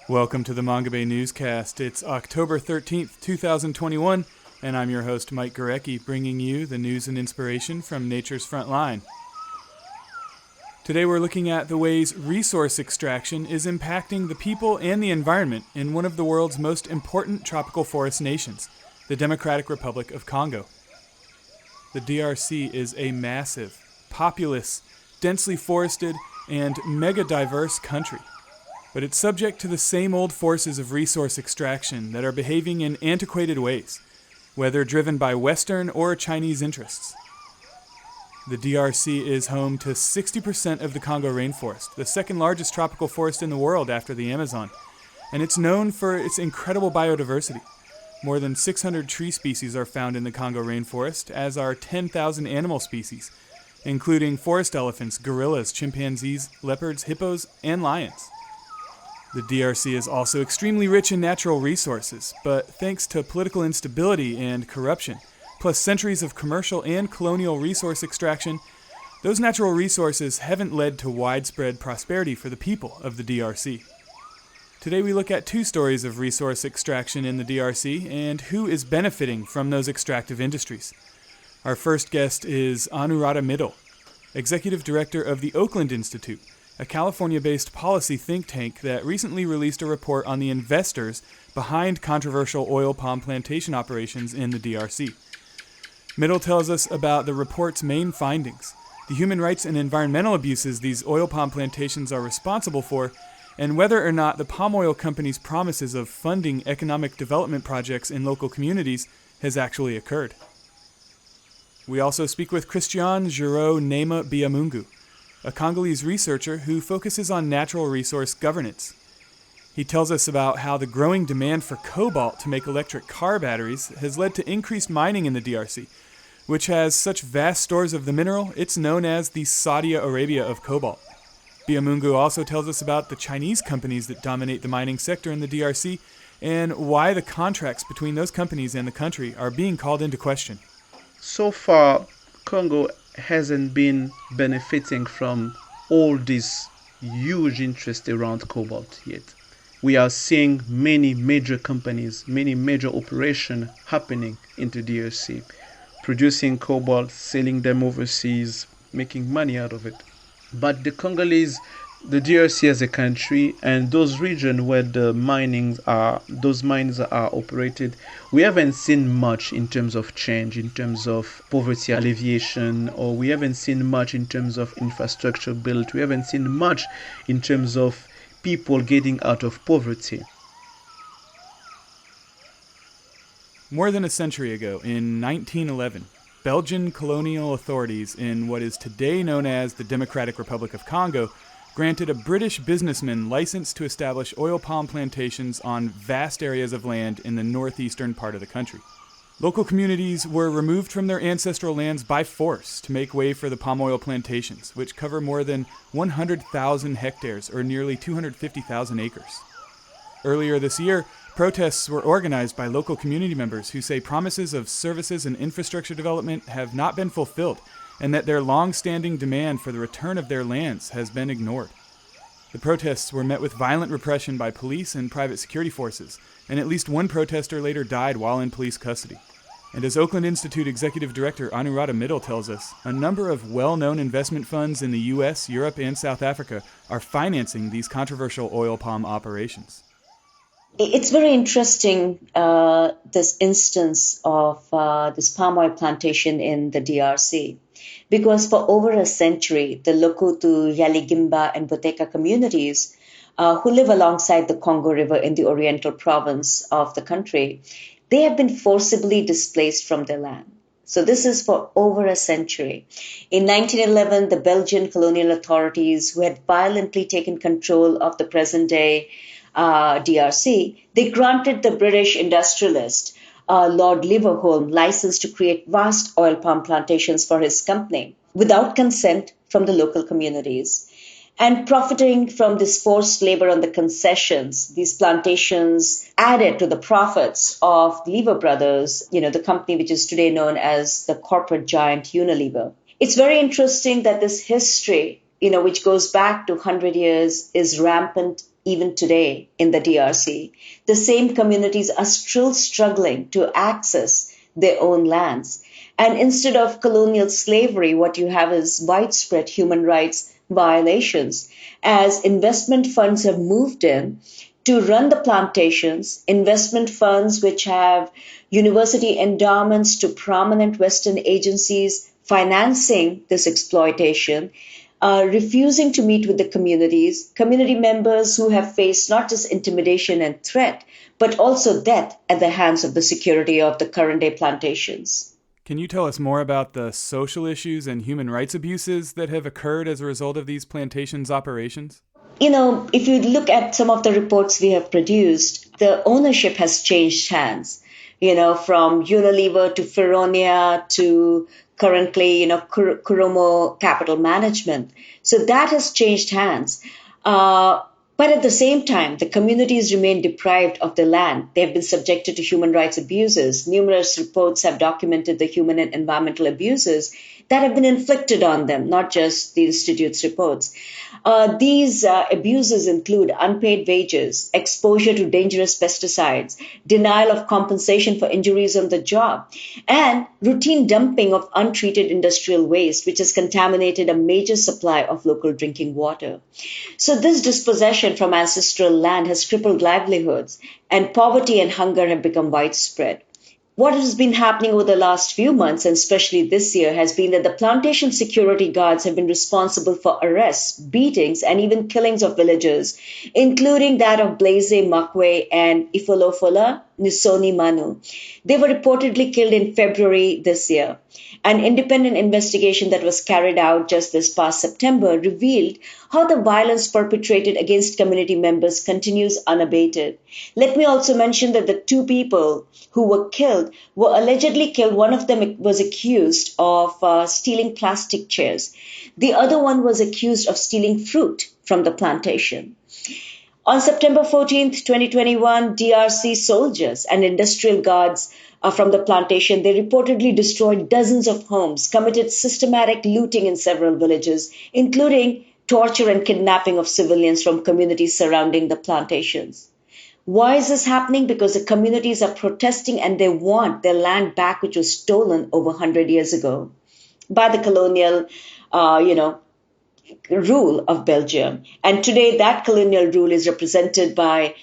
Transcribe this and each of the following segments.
Welcome to the Manga Bay Newscast. It's October 13th, 2021, and I'm your host, Mike Gorecki, bringing you the news and inspiration from nature's front line. Today we're looking at the ways resource extraction is impacting the people and the environment in one of the world's most important tropical forest nations, the Democratic Republic of Congo. The DRC is a massive, populous, densely forested, and mega-diverse country. But it's subject to the same old forces of resource extraction that are behaving in antiquated ways, whether driven by Western or Chinese interests. The DRC is home to 60% of the Congo Rainforest, the second largest tropical forest in the world after the Amazon, and it's known for its incredible biodiversity. More than 600 tree species are found in the Congo Rainforest, as are 10,000 animal species, including forest elephants, gorillas, chimpanzees, leopards, hippos, and lions. The DRC is also extremely rich in natural resources, but thanks to political instability and corruption, plus centuries of commercial and colonial resource extraction, those natural resources haven't led to widespread prosperity for the people of the DRC. Today we look at two stories of resource extraction in the DRC and who is benefiting from those extractive industries. Our first guest is Anuradha Mittal, Executive Director of the Oakland Institute, a California-based policy think tank that recently released a report on the investors behind controversial oil palm plantation operations in the DRC. Mittal tells us about the report's main findings, the human rights and environmental abuses these oil palm plantations are responsible for, and whether or not the palm oil company's promises of funding economic development projects in local communities has actually occurred. We also speak with Christian-Geraud Neema Byamungu, a Congolese researcher who focuses on natural resource governance. He tells us about how the growing demand for cobalt to make electric car batteries has led to increased mining in the DRC, which has such vast stores of the mineral, it's known as the Saudi Arabia of cobalt. Byamungu also tells us about the Chinese companies that dominate the mining sector in the DRC and why the contracts between those companies and the country are being called into question. So far, Congo hasn't been benefiting from all this huge interest around cobalt yet. We are seeing many major companies, many major operations happening in the DRC, producing cobalt, selling them overseas, making money out of it. But the Congolese, the DRC as a country, and those regions where those mines are operated, we haven't seen much in terms of change, in terms of poverty alleviation, or we haven't seen much in terms of infrastructure built. We haven't seen much in terms of people getting out of poverty. More than a century ago, in 1911, Belgian colonial authorities in what is today known as the Democratic Republic of Congo granted a British businessman license to establish oil palm plantations on vast areas of land in the northeastern part of the country. Local communities were removed from their ancestral lands by force to make way for the palm oil plantations, which cover more than 100,000 hectares or nearly 250,000 acres. Earlier this year, protests were organized by local community members who say promises of services and infrastructure development have not been fulfilled, and that their long-standing demand for the return of their lands has been ignored. The protests were met with violent repression by police and private security forces, and at least one protester later died while in police custody. And as Oakland Institute Executive Director Anuradha Mittal tells us, a number of well-known investment funds in the US, Europe, and South Africa are financing these controversial oil palm operations. It's very interesting, this instance of this palm oil plantation in the DRC, because for over a century, the Lokotu, Yaligimba, and Boteka communities who live alongside the Congo River in the oriental province of the country, they have been forcibly displaced from their land. So this is for over a century. In 1911, the Belgian colonial authorities, who had violently taken control of the present-day DRC, they granted the British industrialist Lord Liverholme license to create vast oil palm plantations for his company without consent from the local communities. And profiting from this forced labor on the concessions, these plantations added to the profits of Lever Brothers, the company which is today known as the corporate giant Unilever. It's very interesting that this history, which goes back to 100 years, is rampant even today in the DRC. The same communities are still struggling to access their own lands. And instead of colonial slavery, what you have is widespread human rights violations as investment funds have moved in to run the plantations, investment funds which have university endowments to prominent Western agencies financing this exploitation, refusing to meet with the communities, community members who have faced not just intimidation and threat, but also death at the hands of the security of the current day plantations. Can you tell us more about the social issues and human rights abuses that have occurred as a result of these plantations' operations? If you look at some of the reports we have produced, the ownership has changed hands, from Unilever to Feronia to currently, Kuromo Capital Management. So that has changed hands. But at the same time, the communities remain deprived of the land. They have been subjected to human rights abuses. Numerous reports have documented the human and environmental abuses that have been inflicted on them, not just the Institute's reports. These abuses include unpaid wages, exposure to dangerous pesticides, denial of compensation for injuries on the job, and routine dumping of untreated industrial waste, which has contaminated a major supply of local drinking water. So this dispossession from ancestral land has crippled livelihoods, and poverty and hunger have become widespread. What has been happening over the last few months, and especially this year, has been that the plantation security guards have been responsible for arrests, beatings, and even killings of villagers, including that of Blaise Makwe and Ifolofola Nisoni Manu. They were reportedly killed in February this year. An independent investigation that was carried out just this past September revealed how the violence perpetrated against community members continues unabated. Let me also mention that the two people who were killed were allegedly killed. One of them was accused of stealing plastic chairs. The other one was accused of stealing fruit from the plantation. On September 14th, 2021, DRC soldiers and industrial guards from the plantation, they reportedly destroyed dozens of homes, committed systematic looting in several villages, including torture and kidnapping of civilians from communities surrounding the plantations. Why is this happening? Because the communities are protesting and they want their land back, which was stolen over 100 years ago by the colonial, rule of Belgium. And today that colonial rule is represented by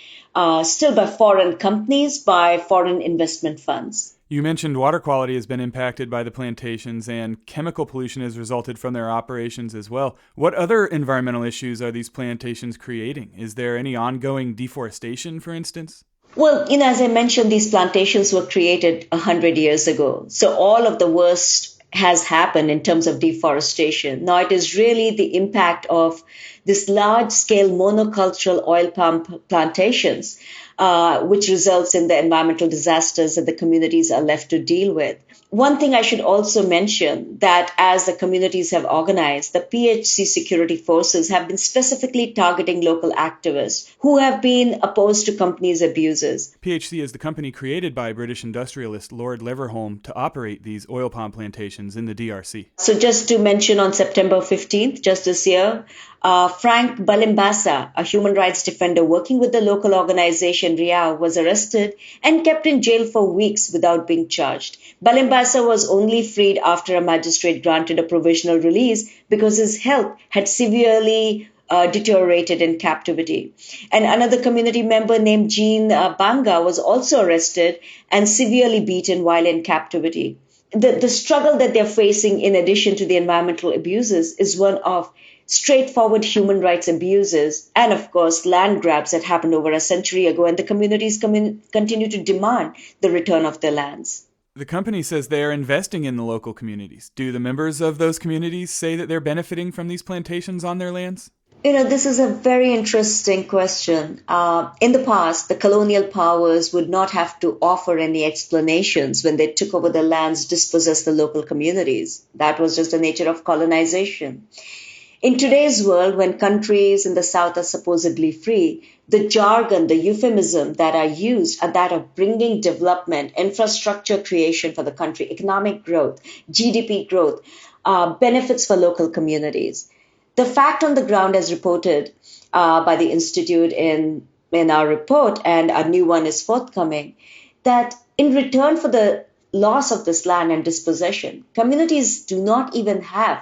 still by foreign companies, by foreign investment funds. You mentioned water quality has been impacted by the plantations and chemical pollution has resulted from their operations as well. What other environmental issues are these plantations creating? Is there any ongoing deforestation, for instance? Well, as I mentioned, these plantations were created 100 years ago. So all of the worst has happened in terms of deforestation. Now it is really the impact of this large-scale monocultural oil palm plantations, which results in the environmental disasters that the communities are left to deal with. One thing I should also mention that as the communities have organized, the PHC security forces have been specifically targeting local activists who have been opposed to companies' abuses. PHC is the company created by British industrialist Lord Leverhulme to operate these oil palm plantations in the DRC. So just to mention, on September 15th, just this year, Frank Balimbasa, a human rights defender working with the local organization RIAO, was arrested and kept in jail for weeks without being charged. Balimbasa was only freed after a magistrate granted a provisional release because his health had severely deteriorated in captivity. And another community member named Jean Banga was also arrested and severely beaten while in captivity. The struggle that they're facing, in addition to the environmental abuses, is one of straightforward human rights abuses and, of course, land grabs that happened over a century ago, and the communities continue to demand the return of their lands. The company says they are investing in the local communities. Do the members of those communities say that they're benefiting from these plantations on their lands? This is a very interesting question. In the past, the colonial powers would not have to offer any explanations when they took over the lands, dispossessed the local communities. That was just the nature of colonization. In today's world, when countries in the South are supposedly free, the jargon, the euphemism that are used are that of bringing development, infrastructure creation for the country, economic growth, GDP growth, benefits for local communities. The fact on the ground, as reported by the Institute in our report, and a new one is forthcoming, that in return for the loss of this land and dispossession, communities do not even have,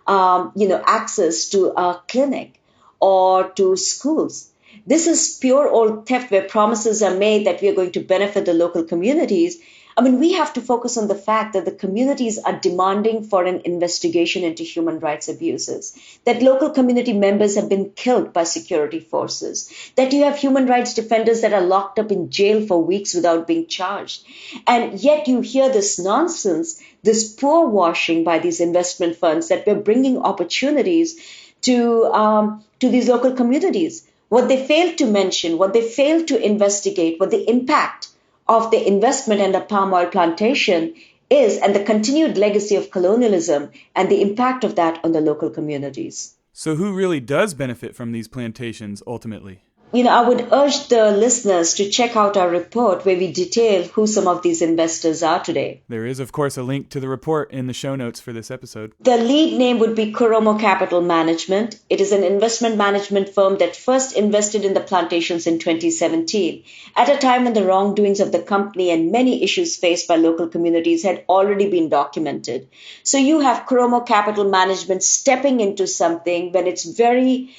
access to a clinic or to schools. This is pure old theft where promises are made that we are going to benefit the local communities. I mean, we have to focus on the fact that the communities are demanding for an investigation into human rights abuses, that local community members have been killed by security forces, that you have human rights defenders that are locked up in jail for weeks without being charged. And yet you hear this nonsense, this poor washing by these investment funds that we're bringing opportunities to these local communities. What they failed to mention, what they failed to investigate, what the impact of the investment and the palm oil plantation is, and the continued legacy of colonialism and the impact of that on the local communities. So who really does benefit from these plantations ultimately? I would urge the listeners to check out our report where we detail who some of these investors are today. There is, of course, a link to the report in the show notes for this episode. The lead name would be Kuromo Capital Management. It is an investment management firm that first invested in the plantations in 2017, at a time when the wrongdoings of the company and many issues faced by local communities had already been documented. So you have Kuromo Capital Management stepping into something when it's very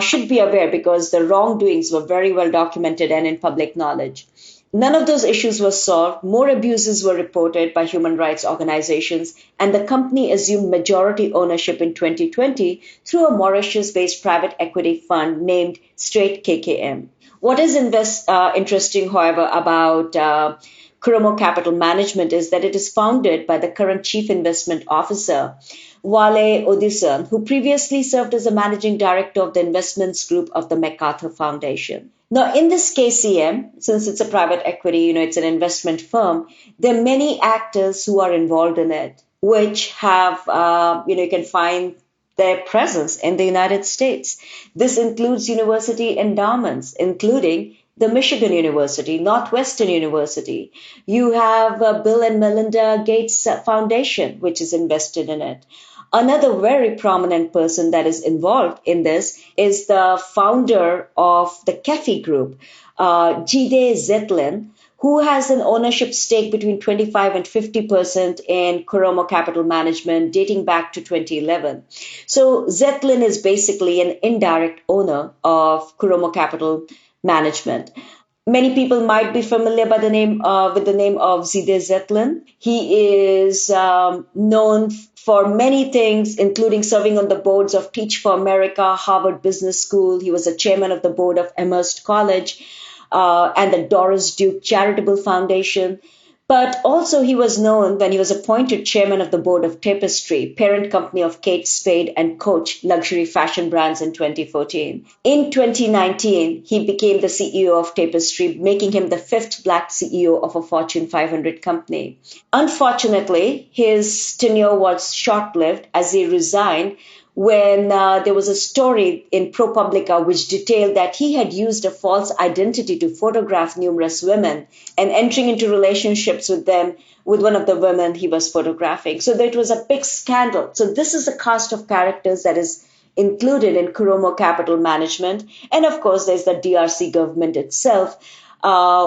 should be aware, because the wrongdoings were very well documented and in public knowledge. None of those issues were solved. More abuses were reported by human rights organizations, and the company assumed majority ownership in 2020 through a Mauritius-based private equity fund named Straight KKM. What is interesting, however, about Kuromo Capital Management is that it is founded by the current chief investment officer, Wale Odison, who previously served as a managing director of the investments group of the MacArthur Foundation. Now, in this KCM, since it's a private equity, it's an investment firm, there are many actors who are involved in it, which have, you can find their presence in the United States. This includes university endowments, including the Michigan University, Northwestern University. You have Bill and Melinda Gates Foundation, which is invested in it. Another very prominent person that is involved in this is the founder of the Kefi Group, Jide Zetlin, who has an ownership stake between 25 and 50% in Kuromo Capital Management dating back to 2011. So Zetlin is basically an indirect owner of Kuromo Capital Management. Many people might be familiar by the name with the name of Zide Zetlin. He is known for many things, including serving on the boards of Teach for America, Harvard Business School. He was the chairman of the board of Amherst College and the Doris Duke Charitable Foundation. But also he was known when he was appointed chairman of the board of Tapestry, parent company of Kate Spade and Coach luxury fashion brands in 2014. In 2019, he became the CEO of Tapestry, making him the fifth Black CEO of a Fortune 500 company. Unfortunately, his tenure was short-lived as he resigned when there was a story in ProPublica which detailed that he had used a false identity to photograph numerous women and entering into relationships with them, with one of the women he was photographing. So it was a big scandal. So this is a cast of characters that is included in Kuromo Capital Management. And of course, there's the DRC government itself,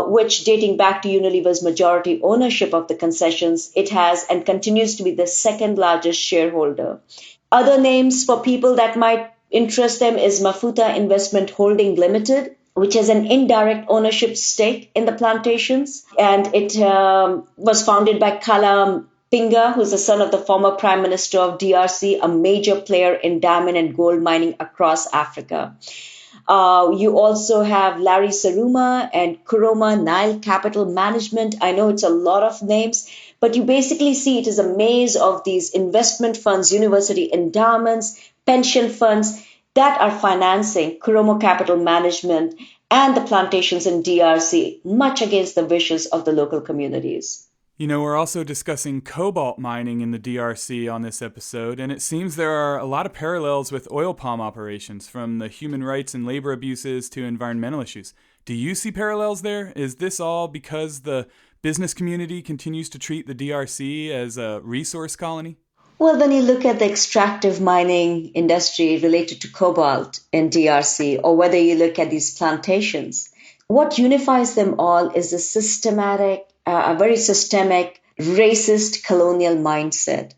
which dating back to Unilever's majority ownership of the concessions, it has and continues to be the second largest shareholder. Other names for people that might interest them is Mafuta Investment Holding Limited, which has an indirect ownership stake in the plantations. And it was founded by Kala Pinga, who's the son of the former Prime Minister of DRC, a major player in diamond and gold mining across Africa. You also have Larry Saruma and Kuroma Nile Capital Management. I know it's a lot of names, but you basically see it as a maze of these investment funds, university endowments, pension funds that are financing Kuromo Capital Management and the plantations in DRC, much against the wishes of the local communities. We're also discussing cobalt mining in the DRC on this episode, and it seems there are a lot of parallels with oil palm operations, from the human rights and labor abuses to environmental issues. Do you see parallels there? Is this all because the business community continues to treat the DRC as a resource colony? Well, when you look at the extractive mining industry related to cobalt in DRC, or whether you look at these plantations, what unifies them all is a very systemic, racist colonial mindset.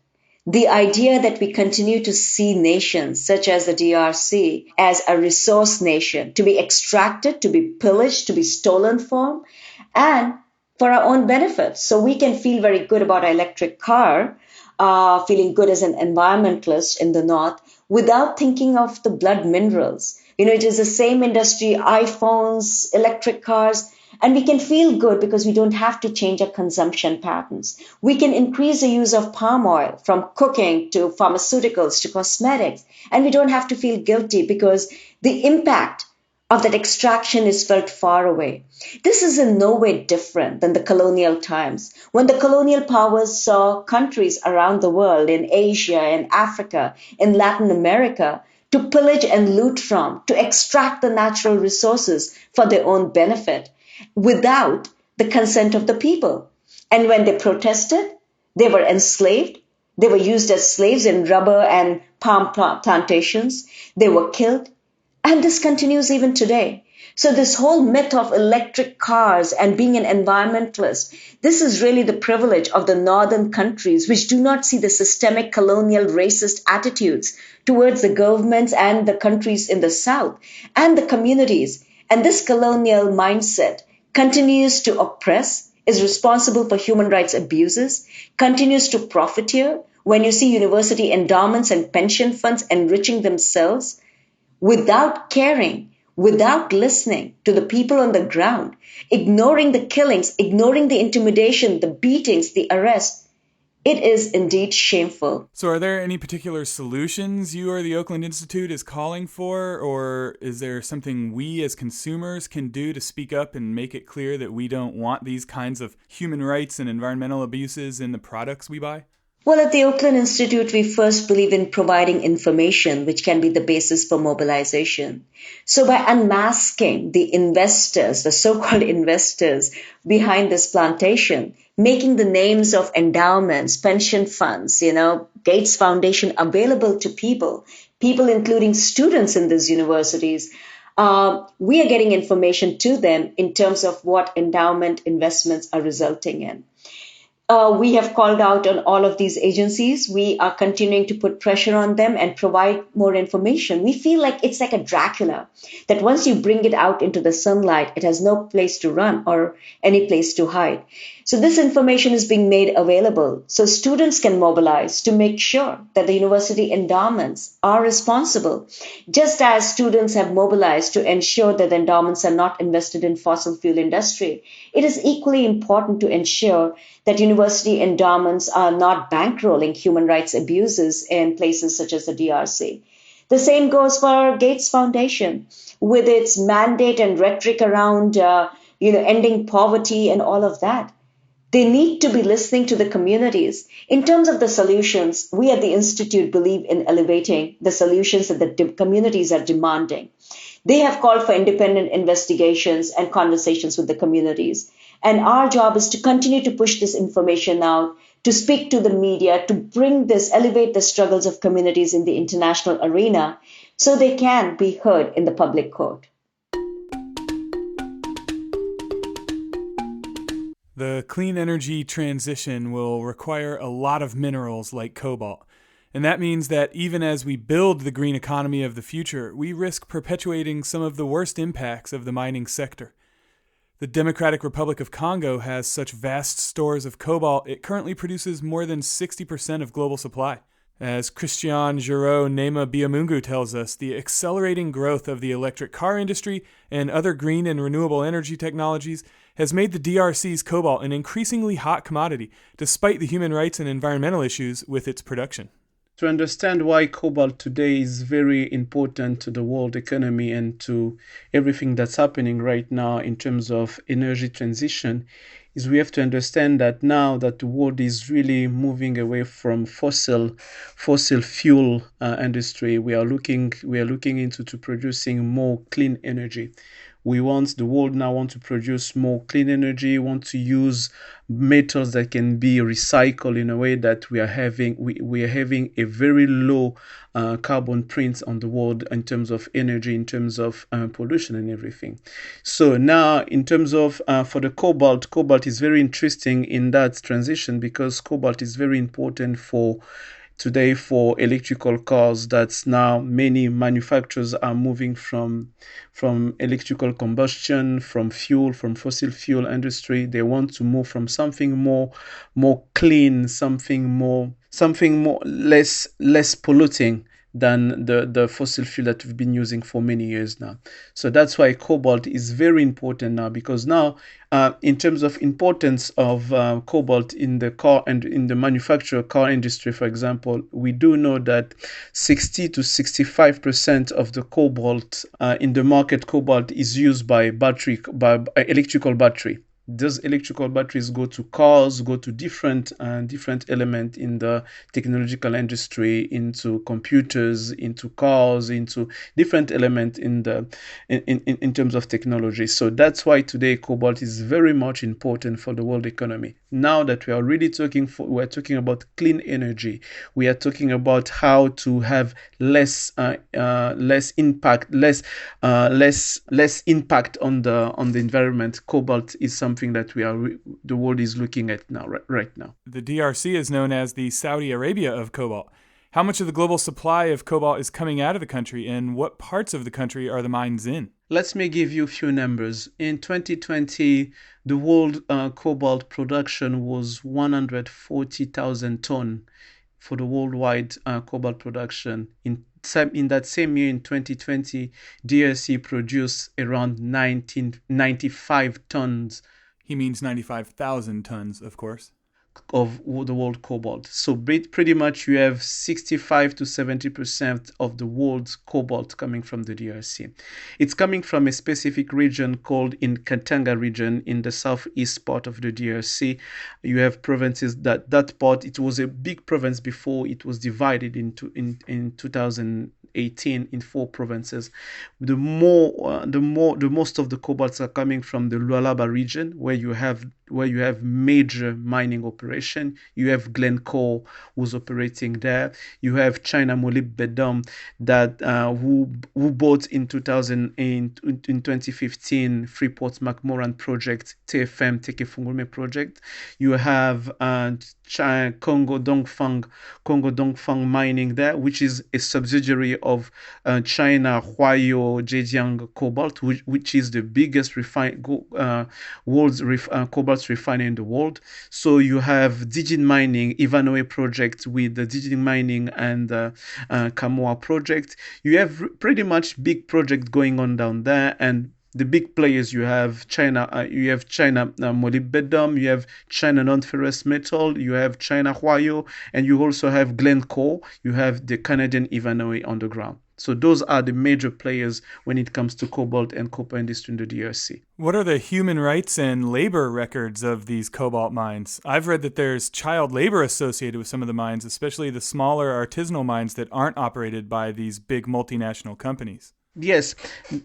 The idea that we continue to see nations such as the DRC as a resource nation to be extracted, to be pillaged, to be stolen from, and for our own benefit. So we can feel very good about our electric car, feeling good as an environmentalist in the north without thinking of the blood minerals. It is the same industry, iPhones, electric cars, and we can feel good because we don't have to change our consumption patterns. We can increase the use of palm oil from cooking to pharmaceuticals to cosmetics, and we don't have to feel guilty because the impact of that extraction is felt far away. This is in no way different than the colonial times, when the colonial powers saw countries around the world, in Asia, in Africa, in Latin America, to pillage and loot from, to extract the natural resources for their own benefit, without the consent of the people. And when they protested, they were enslaved. They were used as slaves in rubber and palm plantations. They were killed. And this continues even today. So this whole myth of electric cars and being an environmentalist, this is really the privilege of the northern countries, which do not see the systemic colonial racist attitudes towards the governments and the countries in the south and the communities. And this colonial mindset continues to oppress, is responsible for human rights abuses, continues to profiteer when you see university endowments and pension funds enriching themselves without caring, without listening to the people on the ground, ignoring the killings, ignoring the intimidation, the beatings, the arrests. It is indeed shameful. So are there any particular solutions you or the Oakland Institute is calling for, or is there something we as consumers can do to speak up and make it clear that we don't want these kinds of human rights and environmental abuses in the products we buy? Well, at the Oakland Institute, we first believe in providing information which can be the basis for mobilization. So by unmasking the investors, the so-called investors behind this plantation, making the names of endowments, pension funds, Gates Foundation available to people including students in these universities, we are getting information to them in terms of what endowment investments are resulting in. We have called out on all of these agencies. We are continuing to put pressure on them and provide more information. We feel like it's like a Dracula, that once you bring it out into the sunlight, it has no place to run or any place to hide. So this information is being made available so students can mobilize to make sure that the university endowments are responsible, just as students have mobilized to ensure that the endowments are not invested in fossil fuel industry. It is equally important to ensure that university endowments are not bankrolling human rights abuses in places such as the DRC. The same goes for Gates Foundation with its mandate and rhetoric around ending poverty and all of that. They need to be listening to the communities. In terms of the solutions, we at the Institute believe in elevating the solutions that the communities are demanding. They have called for independent investigations and conversations with the communities. And our job is to continue to push this information out, to speak to the media, to elevate the struggles of communities in the international arena so they can be heard in the public court. The clean energy transition will require a lot of minerals like cobalt. And that means that even as we build the green economy of the future, we risk perpetuating some of the worst impacts of the mining sector. The Democratic Republic of Congo has such vast stores of cobalt, it currently produces more than 60% of global supply. As Christian-Geraud Neema Byamungu tells us, the accelerating growth of the electric car industry and other green and renewable energy technologies has made the DRC's cobalt an increasingly hot commodity, despite the human rights and environmental issues with its production. To understand why cobalt today is very important to the world economy and to everything that's happening right now in terms of energy transition, is we have to understand that now that the world is really moving away from fossil fuel industry, we are looking into producing more clean energy. The world now want to produce more clean energy, want to use metals that can be recycled in a way that we are having a very low carbon print on the world in terms of energy, in terms of pollution and everything. So now in terms of for the cobalt is very interesting in that transition, because cobalt is very important for today for electrical cars. That's now many manufacturers are moving from electrical combustion, from fossil fuel industry. They want to move from something more clean, something more less polluting than the fossil fuel that we've been using for many years now. So that's why cobalt is very important now, because now in terms of importance of cobalt in the car and in the manufacturer car industry, for example, we do know that 60 to 65% of the cobalt in the market, cobalt is used by electrical battery. Those electrical batteries go to cars, go to different elements in the technological industry, into computers, into cars, into different elements in terms of technology. So that's why today cobalt is very much important for the world economy. Now that we are really we're talking about clean energy, we are talking about how to have less impact on the environment. Cobalt is something that the world is looking at now, right now. The DRC is known as the Saudi Arabia of cobalt. How much of the global supply of cobalt is coming out of the country, and what parts of the country are the mines in? Let me give you a few numbers. In 2020, the world cobalt production was 140,000 tons for the worldwide cobalt production. In that same year, in 2020, DRC produced around 95 tons. He means 95,000 tons, of course, of the world cobalt. So pretty much you have 65 to 70% of the world's cobalt coming from the DRC. It's coming from a specific region called in Katanga region in the southeast part of the DRC. You have provinces that part, it was a big province before it was divided in 2018 in 4 provinces. The most of the cobalts are coming from the Lualaba region, where you have major mining operation. You have Glencore who's operating there. You have China Molybdenum that who bought in 2015 Freeport-McMoran project, TFM Tekefungulme project. You have Congo Dongfang Mining there, which is a subsidiary of China Huayo Zhejiang Cobalt, which is the biggest world's cobalt refinery in the world. So you have Zijin Mining, Ivanhoe project with the Zijin Mining and Kamoa project. You have pretty much big project going on down there, and the big players, you have China Molybdenum, you have China Non-Ferrous Metal, you have China Huayo, and you also have Glencore, you have the Canadian Ivanhoe on the ground. So those are the major players when it comes to cobalt and copper industry in the DRC. What are the human rights and labor records of these cobalt mines? I've read that there's child labor associated with some of the mines, especially the smaller artisanal mines that aren't operated by these big multinational companies. Yes,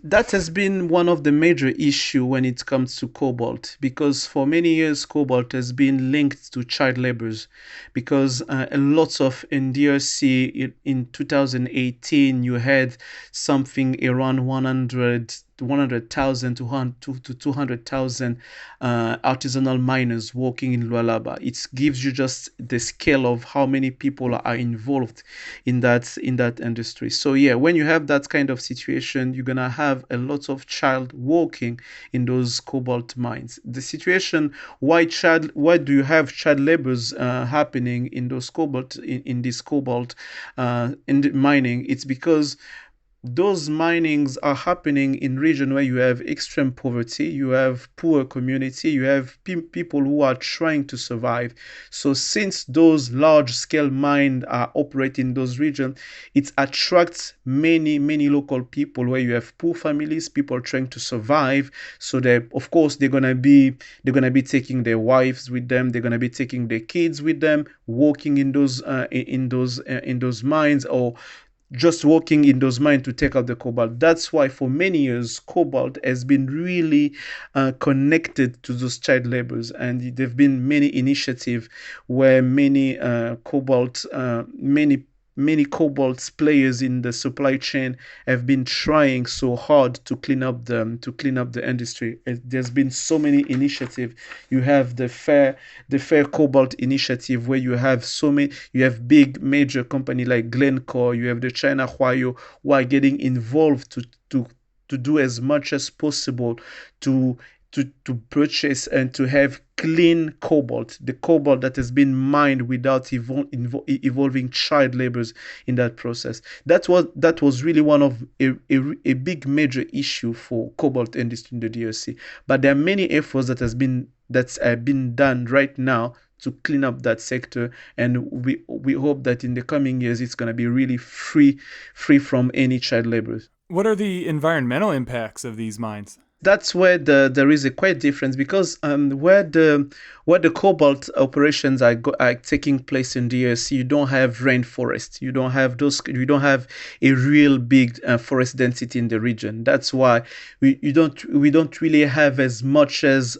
that has been one of the major issues when it comes to cobalt, because for many years cobalt has been linked to child labors, because a lot of in DRC in 2018 you had something around 100,000 to 200,000 artisanal miners working in Lualaba. It gives you just the scale of how many people are involved in that industry. So yeah, when you have that kind of situation, you're gonna have a lot of child working in those cobalt mines. The situation why do you have child labors happening in those cobalt in this cobalt in the mining? It's because those minings are happening in region where you have extreme poverty, you have poor community, you have people who are trying to survive. So since those large-scale mines are operating in those regions, it attracts many local people where you have poor families, people trying to survive. So of course they're gonna be taking their wives with them, they're gonna be taking their kids with them, working in those mines, or just working in those mines to take out the cobalt. That's why for many years, cobalt has been really connected to those child labors, and there have been many initiatives where many cobalt players in the supply chain have been trying so hard to clean up the industry. There's been so many initiatives. You have the fair cobalt initiative, where you have big major company like Glencore, you have the China Huayo, who are getting involved to do as much as possible to purchase and to have clean cobalt, the cobalt that has been mined without involving child labors in that process. That was really one of a big major issue for cobalt industry in the DRC. But there are many efforts that have been done right now to clean up that sector, and we hope that in the coming years it's going to be really free from any child labors. What are the environmental impacts of these mines? That's where there is a quite difference, because where the cobalt operations are taking place in DRC, you don't have rainforest. You don't have a real big forest density in the region. That's why we don't really have as much as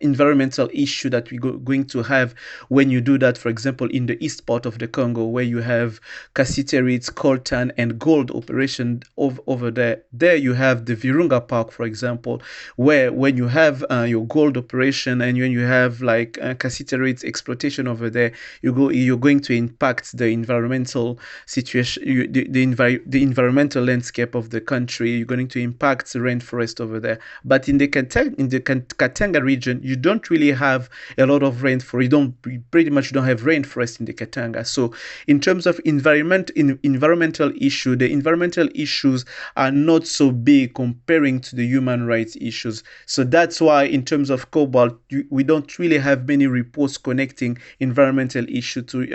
environmental issue that we're going to have when you do that, for example, in the east part of the Congo, where you have cassiteries, coltan, and gold operation over there. There you have the Virunga Park, for example, where when you have your gold operation and when you have like cassiteries exploitation over there, you're going to impact the environmental situation, the environmental landscape of the country. You're going to impact the rainforest over there. But in the Katanga region, you don't really have a lot of rainforest. You pretty much don't have rainforest in the Katanga. So in terms of environmental issue, the environmental issues are not so big comparing to the human rights issues. So that's why in terms of cobalt, we don't really have many reports connecting environmental issue to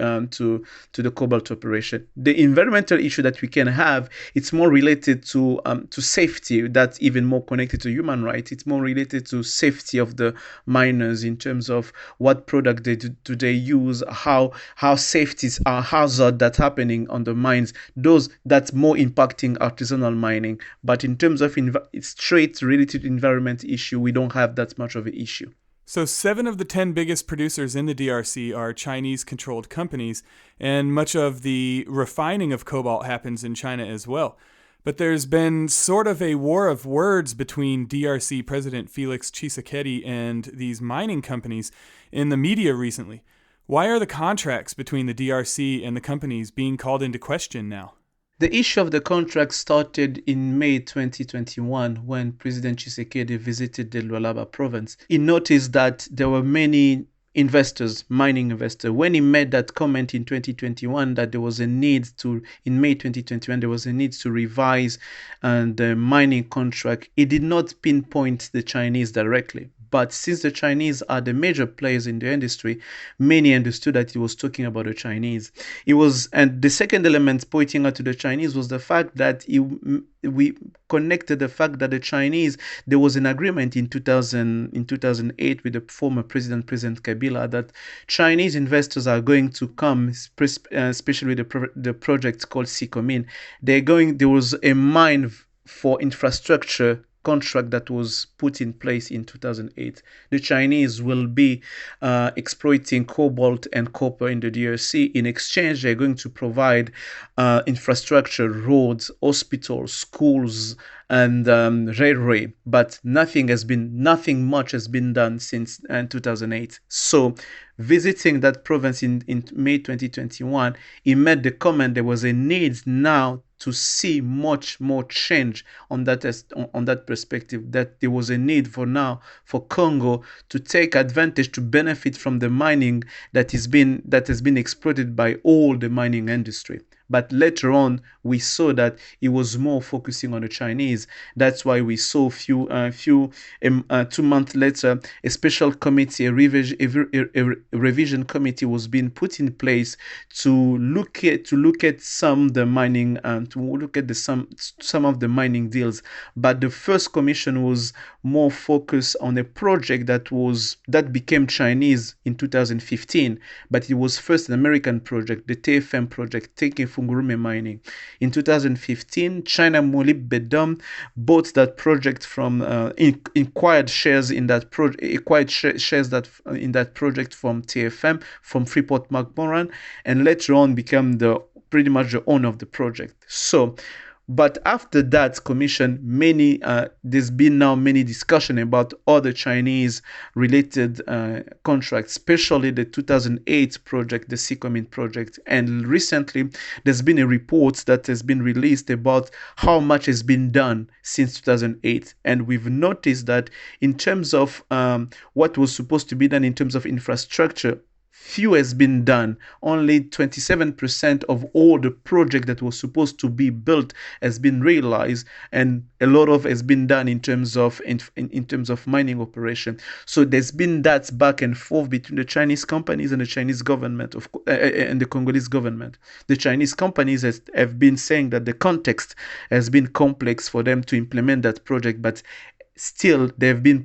the cobalt operation. The environmental issue that we can have, it's more related to safety. That's even more connected to human rights. It's more related to safety of the miners in terms of what product they use, how safeties are hazard that's happening on the mines. That's more impacting artisanal mining. But in terms of straight related environment issue, we don't have that much of an issue. So 7 of the 10 biggest producers in the DRC are Chinese-controlled companies, and much of the refining of cobalt happens in China as well. But there's been sort of a war of words between DRC President Felix Tshisekedi and these mining companies in the media recently. Why are the contracts between the DRC and the companies being called into question now? The issue of the contract started in May 2021 when President Tshisekedi visited the Lualaba province. He noticed that there were many mining investors. When he made that comment in 2021 that there was a need to, in May 2021, there was a need to revise the mining contract, he did not pinpoint the Chinese directly. But since the Chinese are the major players in the industry, many understood that he was talking about the Chinese. And the second element pointing out to the Chinese was the fact that we connected the fact that the Chinese, there was an agreement in 2008 with the former President Kabila, that Chinese investors are going to come, especially the project called Sikomin. There was a mine for infrastructure contract that was put in place in 2008. The Chinese will be exploiting cobalt and copper in the DRC. In exchange, they're going to provide infrastructure, roads, hospitals, schools, and railway. But nothing much has been done since 2008. So visiting that province in May 2021, he made the comment there was a need now to see much more change on that perspective, that there was a need for Congo to take advantage, to benefit from the mining that has been exploited by all the mining industry. But later on, we saw that it was more focusing on the Chinese. That's why we saw 2 months later, a special committee, a revision committee was being put in place to look at some of the mining some of the mining deals. But the first commission was more focused on a project that became Chinese in 2015. But it was first an American project, the TFM project, taking full Fungurume mining. In 2015, China Molybdenum bought that project from acquired shares in that project from TFM, from Freeport-McMoran, and later on became pretty much the owner of the project. So, but after that commission, there's been now many discussion about other Chinese related contracts, especially the 2008 project, the Sikomin project. And recently, there's been a report that has been released about how much has been done since 2008. And we've noticed that in terms of what was supposed to be done in terms of infrastructure, few has been done. Only 27% of all the project that was supposed to be built has been realized, and a lot of has been done in terms of in terms of mining operation. So there's been that back and forth between the Chinese companies and the Chinese government and the Congolese government. The Chinese companies have been saying that the context has been complex for them to implement that project, but still they've been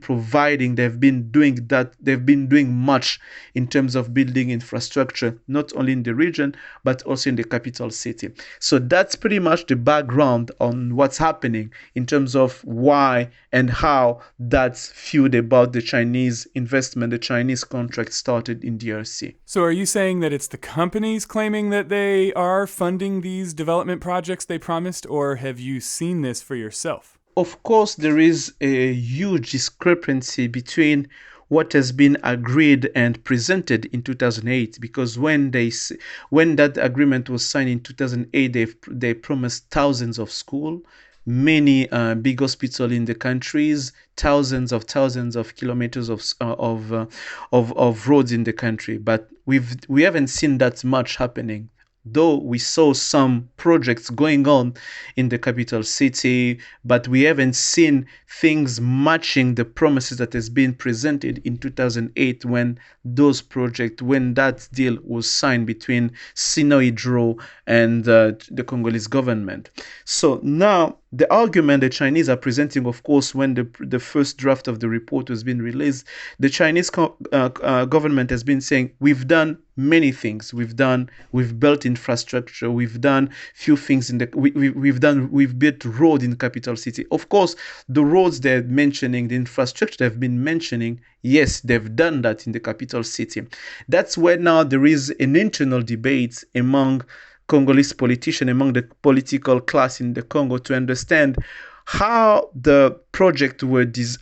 doing much in terms of building infrastructure, not only in the region but also in the capital city. So that's pretty much the background on what's happening in terms of why and how that feud about the Chinese investment, the Chinese contract started in DRC. So are you saying that it's the companies claiming that they are funding these development projects they promised, or have you seen this for yourself? Of course, there is a huge discrepancy between what has been agreed and presented in 2008, because when that agreement was signed in 2008, they promised thousands of schools, many big hospitals in the countries, thousands of kilometers of roads in the country. But we haven't seen that much happening. Though we saw some projects going on in the capital city, but we haven't seen things matching the promises that has been presented in 2008 when that deal was signed between Sinohydro and the Congolese government. So now the argument the Chinese are presenting, of course, when the first draft of the report was being released, the Chinese government has been saying, we've done many things. We've built infrastructure. We've done few things we've built road in the capital city. Of course, the roads they're mentioning, the infrastructure they've been mentioning, yes, they've done that in the capital city. That's where now there is an internal debate among Congolese politicians, among the political class in the Congo, to understand how the project was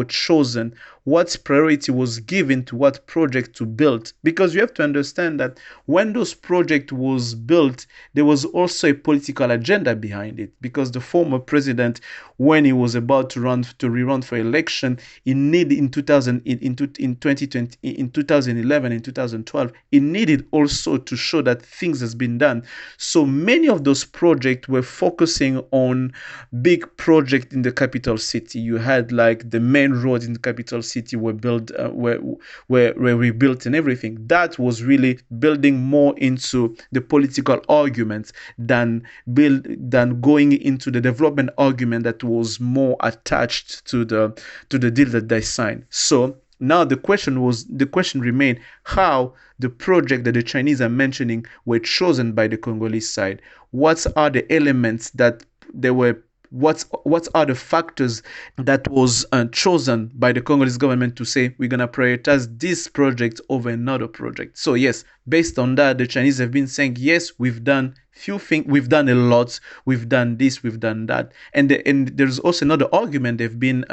chosen, what priority was given to what project to build. Because you have to understand that when those project was built, there was also a political agenda behind it. Because the former president, when he was about to rerun for election, in 2011 and 2012, he needed also to show that things has been done. So many of those projects were focusing on big project in the capital city. You had like the main road in the capital city were built, were rebuilt and everything. That was really building more into the political arguments than going into the development argument that was more attached to the deal that they signed. So now the question remained how the project that the Chinese are mentioning were chosen by the Congolese side. What are the elements that they were? What are the factors that was chosen by the Congolese government to say we're gonna prioritize this project over another project? So yes, based on that, the Chinese have been saying yes, we've done few things, we've done a lot, we've done this, we've done that, and there's also another argument they've been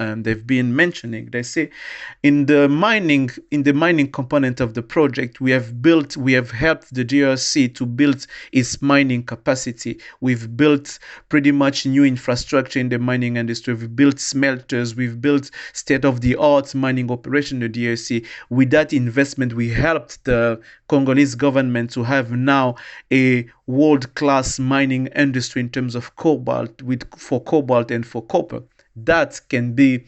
mentioning. They say in the mining component of the project, we have helped the DRC to build its mining capacity. We've built pretty much new infrastructure in the mining industry. We've built smelters, we've built state-of-the-art mining operation in the DRC. With that investment, we helped the Congolese government to have now a world-class mining industry in terms of cobalt, for cobalt and for copper. That can be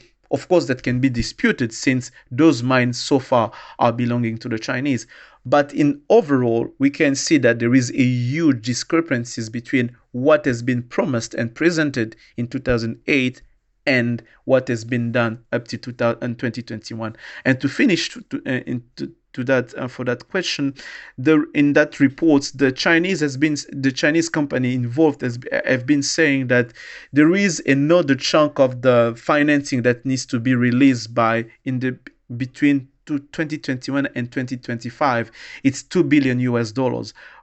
disputed since those mines so far are belonging to the Chinese. But in overall, we can see that there is a huge discrepancies between what has been promised and presented in 2008 and what has been done up to 2021. And to finish to that for that question. In that report, the Chinese company involved have been saying that there is another chunk of the financing that needs to be released by in the between 2021 and 2025. It's $2 billion,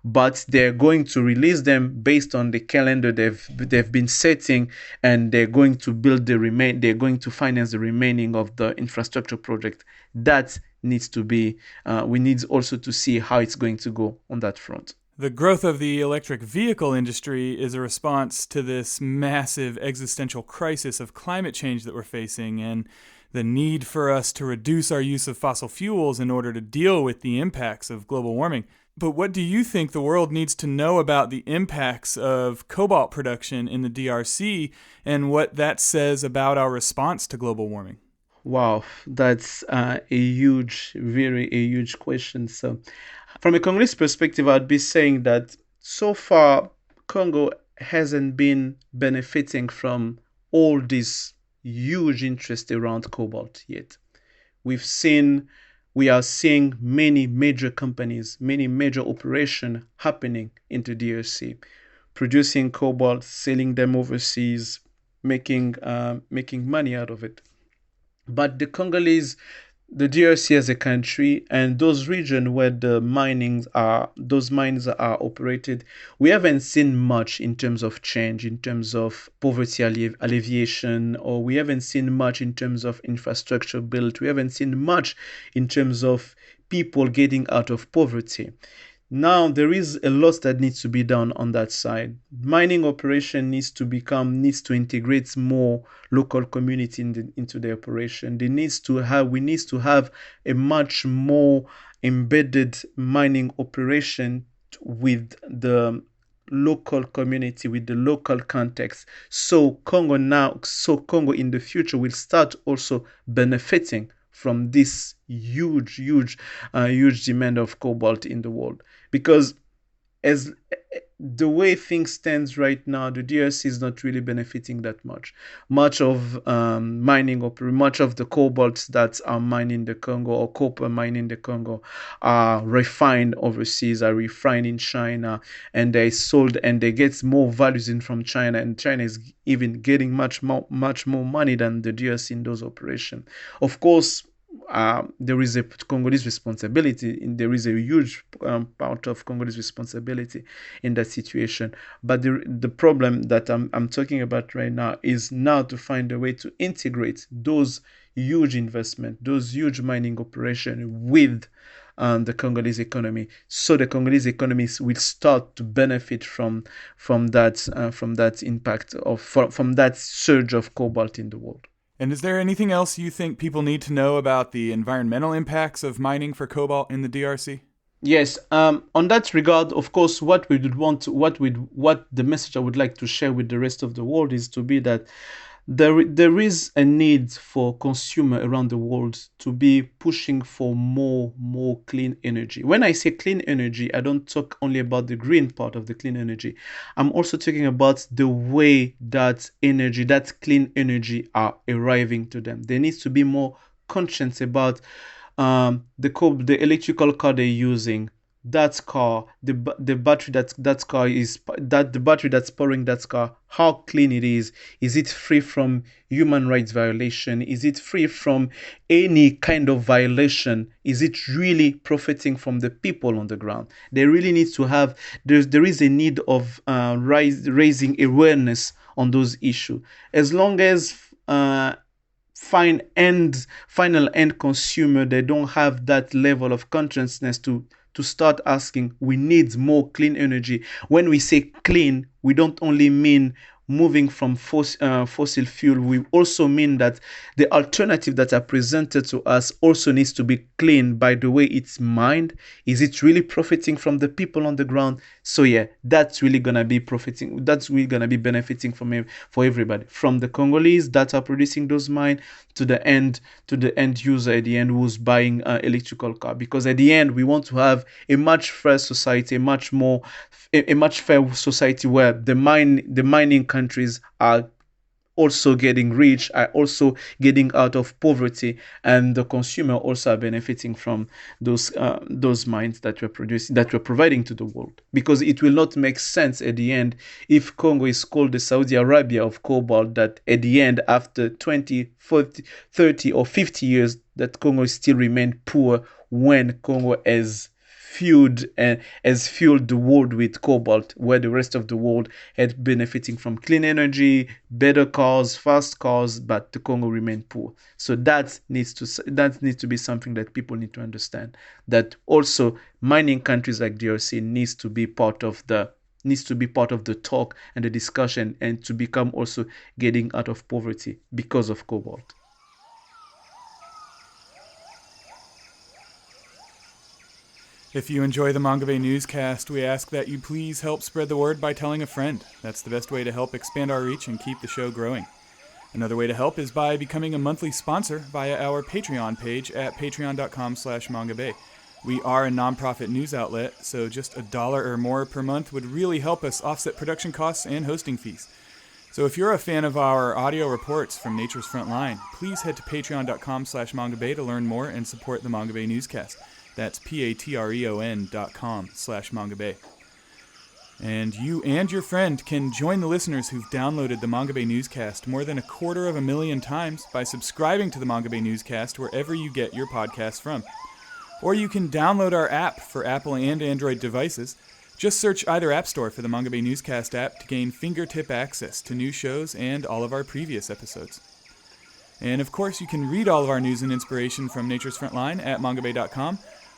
but they're going to release them based on the calendar they've been setting, and they're going to they're going to finance the remaining of the infrastructure project. That needs to be we need also to see how it's going to go on that front. The growth of the electric vehicle industry is a response to this massive existential crisis of climate change that we're facing, and the need for us to reduce our use of fossil fuels in order to deal with the impacts of global warming. But what do you think the world needs to know about the impacts of cobalt production in the DRC and what that says about our response to global warming? Wow, that's a huge question. So, from a Congolese perspective, I'd be saying that so far, Congo hasn't been benefiting from all this huge interest around cobalt yet. We are seeing many major companies, many major operations happening into DRC, producing cobalt, selling them overseas, making money out of it. But the DRC as a country, and those regions where those mines are operated, we haven't seen much in terms of change, in terms of poverty alleviation, or we haven't seen much in terms of infrastructure built. We haven't seen much in terms of people getting out of poverty. Now there is a lot that needs to be done on that side. Mining operation needs to integrate more local community into the operation. We need to have a much more embedded mining operation with the local community, with the local context. So Congo in the future will start also benefiting from this huge demand of cobalt in the world. Because as the way things stands right now, the DRC is not really benefiting that much. Much of much of the cobalt that are mined in the Congo, or copper mined in the Congo, are refined overseas, are refined in China, and they sold, and they get more values in from China, and China is even getting much more money than the DRC in those operations. Of course, there is a Congolese responsibility, and there is a huge part of Congolese responsibility in that situation. But the problem that I'm talking about right now is now to find a way to integrate those huge investment, those huge mining operations with the Congolese economy, so the Congolese economy will start to benefit from that impact from that surge of cobalt in the world. And is there anything else you think people need to know about the environmental impacts of mining for cobalt in the DRC? Yes. On that regard, of course, what the message I would like to share with the rest of the world is to be that there is a need for consumer around the world to be pushing for more clean energy. When I say clean energy, I don't talk only about the green part of the clean energy. I'm also talking about the way that clean energy are arriving to them. There needs to be more conscience about the electrical car they're using. That car, the battery the battery that's powering that car, how clean it is. Is it free from human rights violation? Is it free from any kind of violation? Is it really profiting from the people on the ground? They really need to have. There is a need of raising awareness on those issues. As long as final end consumer, they don't have that level of consciousness to start asking, we need more clean energy. When we say clean, we don't only mean moving from fossil fuel. We also mean that the alternative that are presented to us also needs to be clean by the way it's mined. Is it really profiting from the people on the ground? So yeah, that's really gonna be profiting. That's really gonna be benefiting for everybody, from the Congolese that are producing those mines to the end user at the end who's buying an electrical car. Because at the end, we want to have a much fair society, a much fair society where the mining countries are also getting rich, are also getting out of poverty, and the consumer also are benefiting from those mines that we're producing, that we're providing to the world. Because it will not make sense at the end if Congo is called the Saudi Arabia of cobalt, that at the end, after 20, 40, 30 or 50 years, that Congo still remain poor when Congo has fueled the world with cobalt, where the rest of the world had benefiting from clean energy, better cars, fast cars, but the Congo remained poor. So that needs to be something that people need to understand. That also mining countries like DRC needs to be part of the talk and the discussion, and to become also getting out of poverty because of cobalt. If you enjoy the Manga Bay newscast, we ask that you please help spread the word by telling a friend. That's the best way to help expand our reach and keep the show growing. Another way to help is by becoming a monthly sponsor via our Patreon page at patreon.com/mangabay. We are a nonprofit news outlet, so just $1 or more per month would really help us offset production costs and hosting fees. So if you're a fan of our audio reports from Nature's Front Line, please head to patreon.com/mangabay to learn more and support the Manga Bay newscast. That's patreon.com/mangabay. And you and your friend can join the listeners who've downloaded the Manga Bay newscast more than 250,000 times by subscribing to the Manga Bay newscast wherever you get your podcasts from. Or you can download our app for Apple and Android devices. Just search either app store for the Manga Bay newscast app to gain fingertip access to new shows and all of our previous episodes. And of course, you can read all of our news and inspiration from Nature's Frontline at mangabay.com.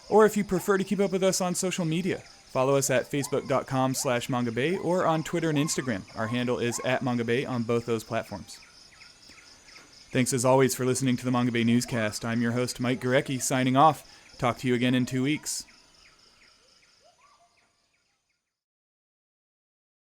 Or if you prefer to keep up with us on social media, follow us at facebook.com/mangabay or on Twitter and Instagram. Our handle is @mangabay on both those platforms. Thanks as always for listening to the Manga Bay newscast. I'm your host, Mike Gurecki, signing off. Talk to you again in 2 weeks.